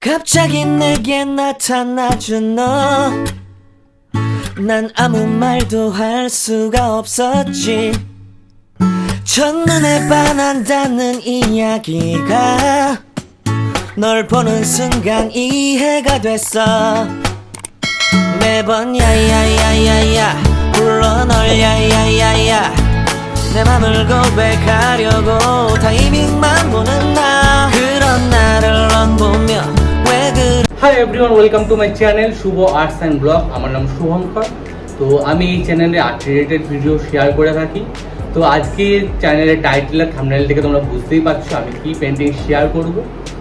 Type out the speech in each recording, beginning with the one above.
갑자기 내게 나타나준 너, 난 아무 말도 할 수가 없었지. 첫눈에 반한다는 이야기가 널 보는 순간 이해가 됐어. 매번 야야야야야 불러 널 야야야야, 내 맘을 고백하려고 타이밍만 보는 나, 그런 나를 넌 보며 왜 그래. Hi everyone, welcome to my channel Shubho arts and blog. আমার নাম শুভঙ্কর। তো আমি এই চ্যানেলে আর্ট রিলেটেড ভিডিও শেয়ার করে থাকি। তো আজকে চ্যানেলের টাইটেল আর থাম্বনেল থেকে তোমরা বুঝতেই পারছো আমি কি পেন্টিং শেয়ার করব।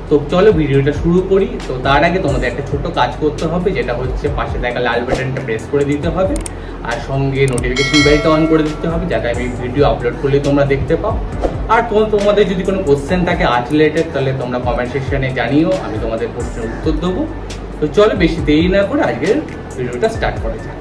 তো চলো ভিডিওটা শুরু করি। তো তার আগে তোমাদের একটা ছোট্ট কাজ করতে হবে, যেটা হচ্ছে পাশে থাকা লাল বাটনটা প্রেস করে দিতে হবে, আর সঙ্গে নোটিফিকেশন বেলটা অন করে দিতে হবে, যাতে আমি ভিডিও আপলোড করলে তোমরা দেখতে পাও। আর তোমাদের যদি কোনো কোশ্চেন থাকে আর্ট রিলেটেড, তাহলে তোমরা কমেন্ট সেকশনে জানিও, আমি তোমাদের প্রশ্নের উত্তর দেবো। তো চলো বেশি দেরি না করে আজকের ভিডিওটা স্টার্ট করা যাক।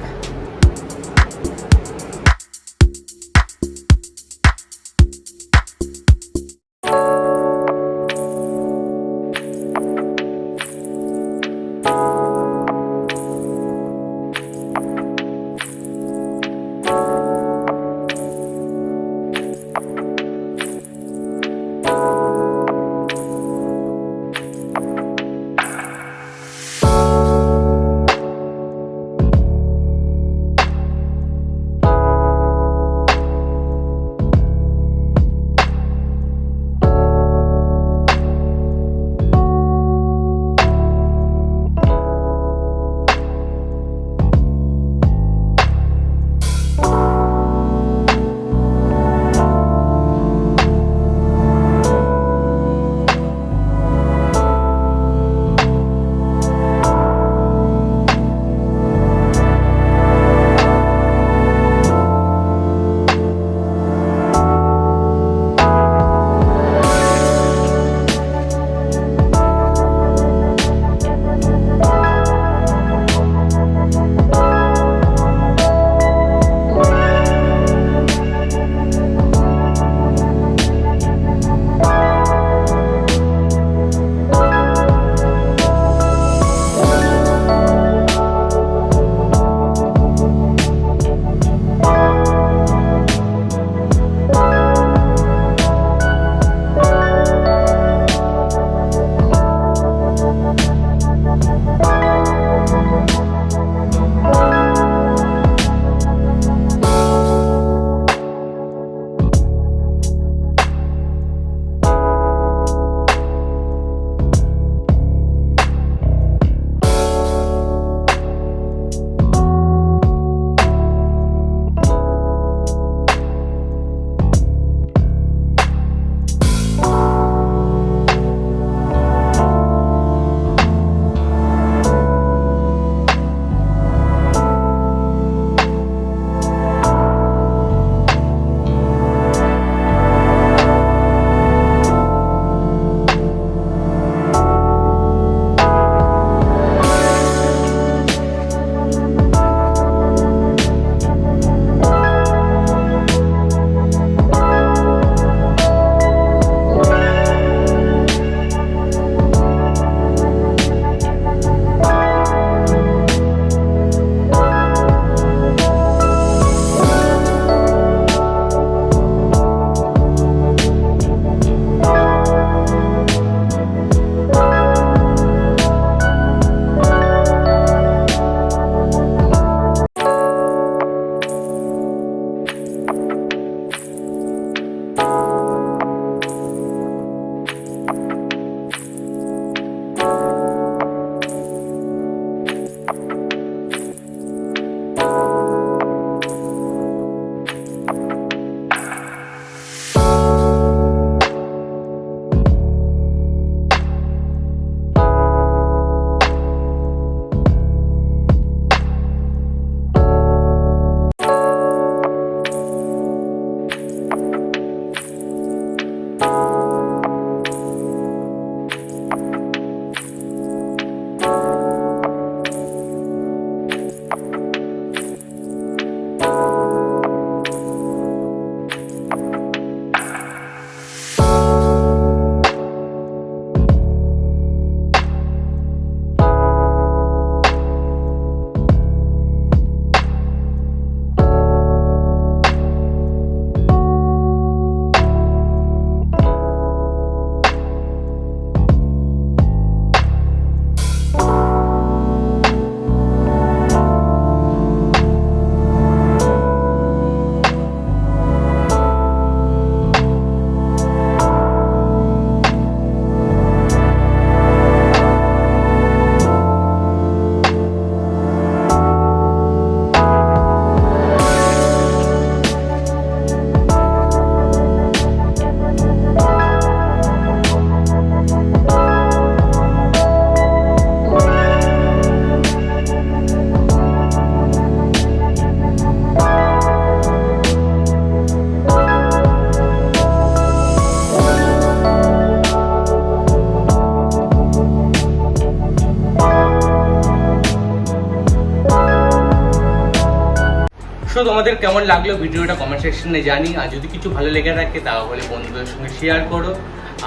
সো তোমাদের কেমন লাগলো ভিডিওটা কমেন্ট সেকশনে জানি, আর যদি কিছু ভালো লেগে থাকে তাহলে বন্ধুদের সঙ্গে শেয়ার করো,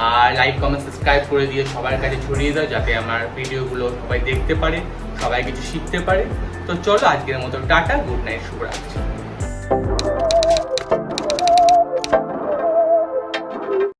আর লাইক কমেন্ট সাবস্ক্রাইব করে দিয়ে সবার কাছে ছড়িয়ে দাও, যাতে আমার ভিডিওগুলো সবাই দেখতে পারে, সবাই কিছু শিখতে পারে। তো চলো আজকের মতো টাটা, গুড নাইট, শুভরাত্রি।